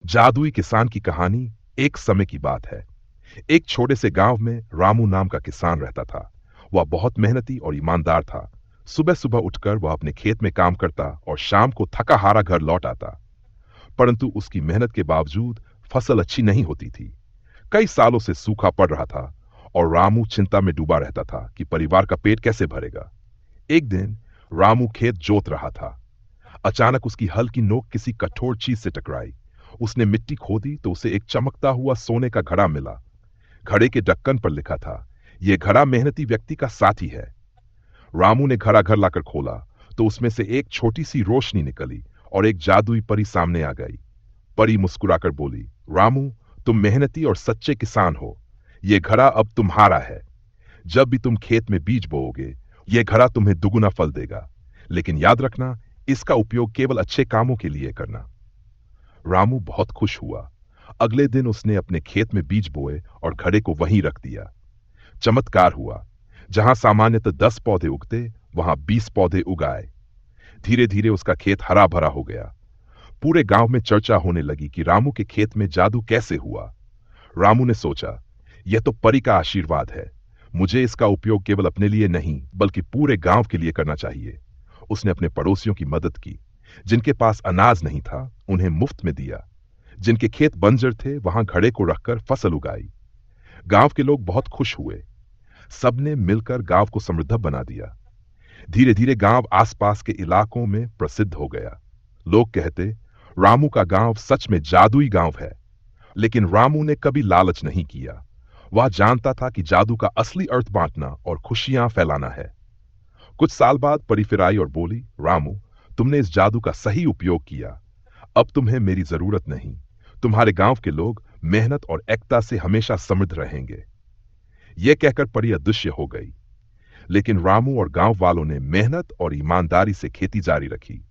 जादुई किसान की कहानी। एक समय की बात है। एक छोटे से गांव में रामू नाम का किसान रहता था। वह बहुत मेहनती और ईमानदार था। सुबह सुबह उठकर वह अपने खेत में काम करता और शाम को थका हारा घर लौट आता। परंतु उसकी मेहनत के बावजूद फसल अच्छी नहीं होती थी। कई सालों से सूखा पड़ रहा था और रामू चिंता में डूबा रहता था कि परिवार का पेट कैसे भरेगा। एक दिन रामू खेत जोत रहा था। अचानक उसकी हल की नोक किसी कठोर चीज से टकराई। उसने मिट्टी खोदी तो उसे एक चमकता हुआ सोने का घड़ा मिला। घड़े के ढक्कन पर लिखा था, यह घड़ा मेहनती व्यक्ति का साथी है। रामू ने घड़ा घर लाकर खोला तो उसमें से एक छोटी सी रोशनी निकली और एक जादुई परी सामने आ गई। परी मुस्कुराकर बोली, रामू, तुम मेहनती और सच्चे किसान हो। यह घड़ा अब तुम्हारा है। जब भी तुम खेत में बीज बोओगे, यह घड़ा तुम्हें दुगुना फल देगा। लेकिन याद रखना, इसका उपयोग केवल अच्छे कामों के लिए करना। रामू बहुत खुश हुआ। अगले दिन उसने अपने खेत में बीज बोए और घड़े को वहीं रख दिया। चमत्कार हुआ। जहां सामान्यतः 10 पौधे उगते, वहां 20 पौधे उगाए। धीरे धीरे उसका खेत हरा भरा हो गया। पूरे गांव में चर्चा होने लगी कि रामू के खेत में जादू कैसे हुआ। रामू ने सोचा, यह तो परी का आशीर्वाद है। मुझे इसका उपयोग केवल अपने लिए नहीं बल्कि पूरे गांव के लिए करना चाहिए। उसने अपने पड़ोसियों की मदद की। जिनके पास अनाज नहीं था, उन्हें मुफ्त में दिया। जिनके खेत बंजर थे, वहां घड़े को रखकर फसल उगाई। गांव के लोग बहुत खुश हुए। सबने मिलकर गांव को समृद्ध बना दिया। धीरे धीरे गांव आसपास के इलाकों में प्रसिद्ध हो गया। लोग कहते, रामू का गांव सच में जादुई गांव है। लेकिन रामू ने कभी लालच नहीं किया। वह जानता था कि जादू का असली अर्थ बांटना और खुशियां फैलाना है। कुछ साल बाद परी फिर आई और बोली, रामू, तुमने इस जादू का सही उपयोग किया। अब तुम्हें मेरी जरूरत नहीं। तुम्हारे गांव के लोग मेहनत और एकता से हमेशा समृद्ध रहेंगे। यह कहकर परी अदृश्य हो गई। लेकिन रामू और गांव वालों ने मेहनत और ईमानदारी से खेती जारी रखी।